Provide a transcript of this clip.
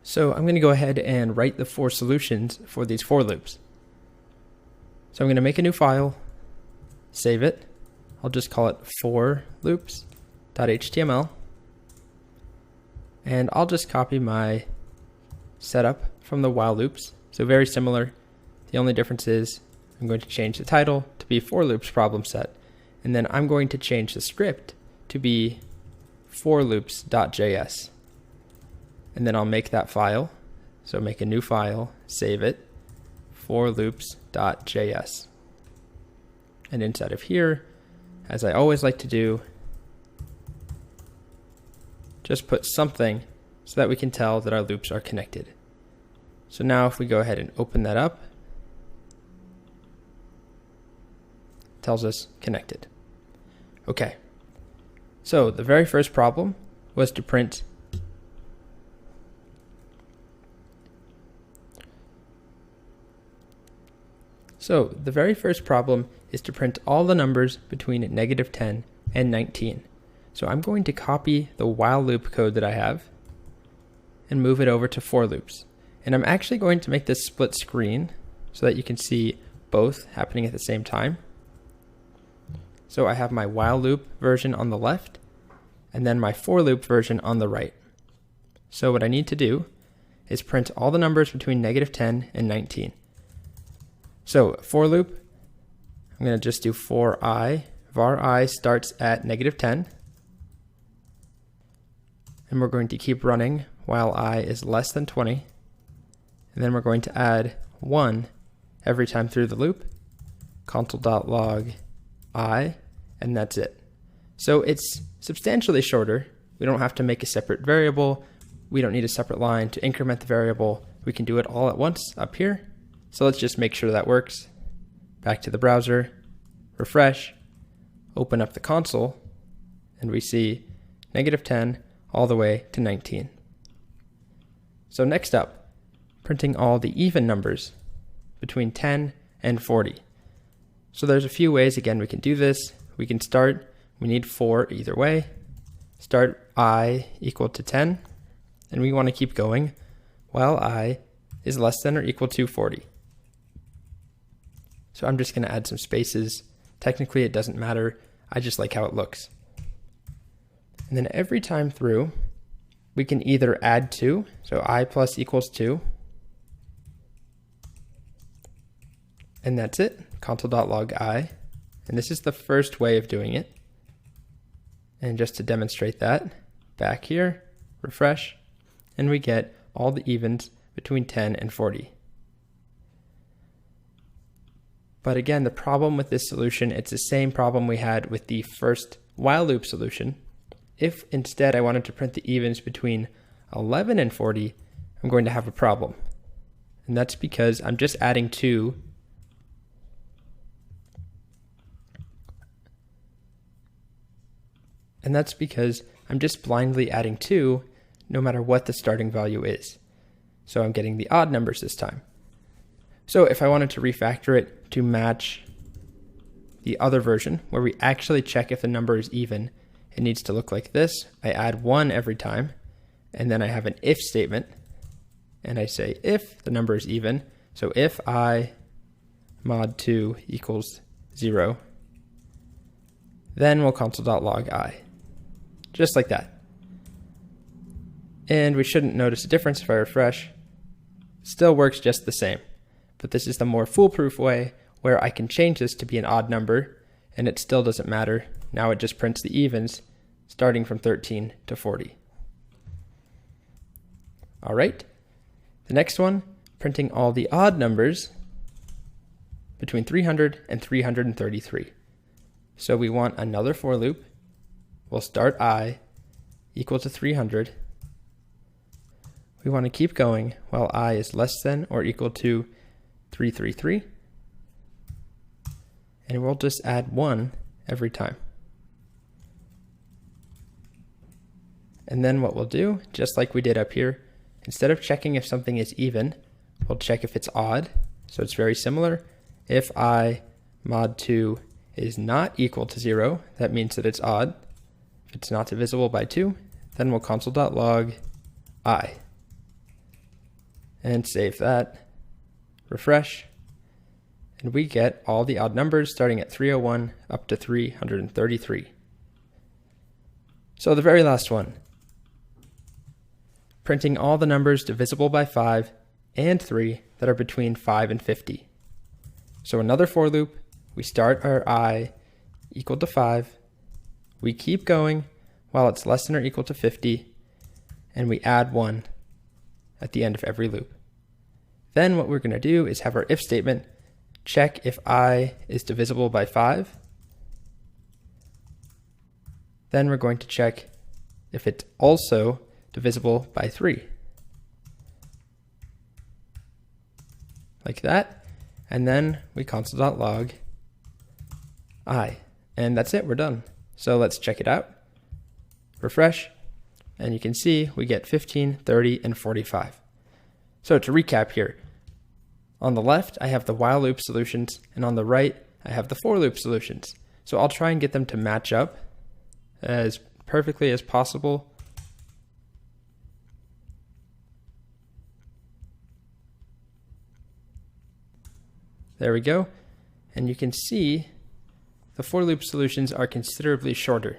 So I'm going to go ahead and write the for solutions for these for loops. So I'm going to make a new file, save it. I'll just call it for loops.html. And I'll just copy my setup from the while loops. So very similar. The only difference is I'm going to change the title to be for loops problem set. And then I'm going to change the script to be forloops.js. And then I'll make that file. So make a new file, save it, forloops.js. And inside of here, as I always like to do, just put something so that we can tell that our loops are connected. So now if we go ahead and open that up, it tells us connected. Okay, so the very first problem was to print all the numbers between -10 and 19. So I'm going to copy the while loop code that I have and move it over to for loops. And I'm actually going to make this split screen so that you can see both happening at the same time. So I have my while loop version on the left and then my for loop version on the right. So what I need to do is print all the numbers between -10 and 19. So for loop, I'm going to just do for I. Var I starts at -10. And we're going to keep running while I is less than 20. And then we're going to add 1 every time through the loop, console.log I, and that's it. So it's substantially shorter. We don't have to make a separate variable. We don't need a separate line to increment the variable. We can do it all at once up here. So let's just make sure that works. Back to the browser, refresh, open up the console, and we see -10 all the way to 19. So next up, printing all the even numbers between 10 and 40. So there's a few ways, again, we can do this. We can start, we need 4 either way. Start I equal to 10, and we want to keep going while I is less than or equal to 40. So I'm just going to add some spaces. Technically, it doesn't matter. I just like how it looks. And then every time through, we can either add 2, so I plus equals 2, and that's it, console.log I. And this is the first way of doing it. And just to demonstrate that, back here, refresh, and we get all the evens between 10 and 40. But again, the problem with this solution, it's the same problem we had with the first while loop solution. If instead I wanted to print the evens between 11 and 40, I'm going to have a problem. And that's because I'm just adding 2. And that's because I'm just blindly adding 2 no matter what the starting value is. So I'm getting the odd numbers this time. So if I wanted to refactor it to match the other version where we actually check if the number is even, it needs to look like this. I add 1 every time, and then I have an if statement, and I say if the number is even. So if I mod 2 equals 0, then we'll console.log I. Just like that. And we shouldn't notice a difference if I refresh. Still works just the same. But this is the more foolproof way where I can change this to be an odd number and it still doesn't matter. Now it just prints the evens starting from 13 to 40. All right. The next one, printing all the odd numbers between 300 and 333. So we want another for loop. We'll start I equal to 300. We want to keep going while I is less than or equal to 333. And we'll just add 1 every time. And then what we'll do, just like we did up here, instead of checking if something is even, we'll check if it's odd. So it's very similar. If I mod 2 is not equal to 0, that means that it's odd. If it's not divisible by 2, then we'll console.log I. and save that, refresh, and we get all the odd numbers starting at 301 up to 333. So the very last one, printing all the numbers divisible by 5 and 3 that are between 5 and 50. So another for loop, we start our I equal to 5, we keep going while it's less than or equal to 50, and we add 1 at the end of every loop. Then what we're going to do is have our if statement check if I is divisible by 5. Then we're going to check if it's also divisible by 3. Like that. And then we console.log I. And that's it, we're done. So let's check it out. Refresh. And you can see we get 15, 30, and 45. So to recap here, on the left, I have the while loop solutions, and on the right, I have the for loop solutions. So I'll try and get them to match up as perfectly as possible. There we go. And you can see the for loop solutions are considerably shorter.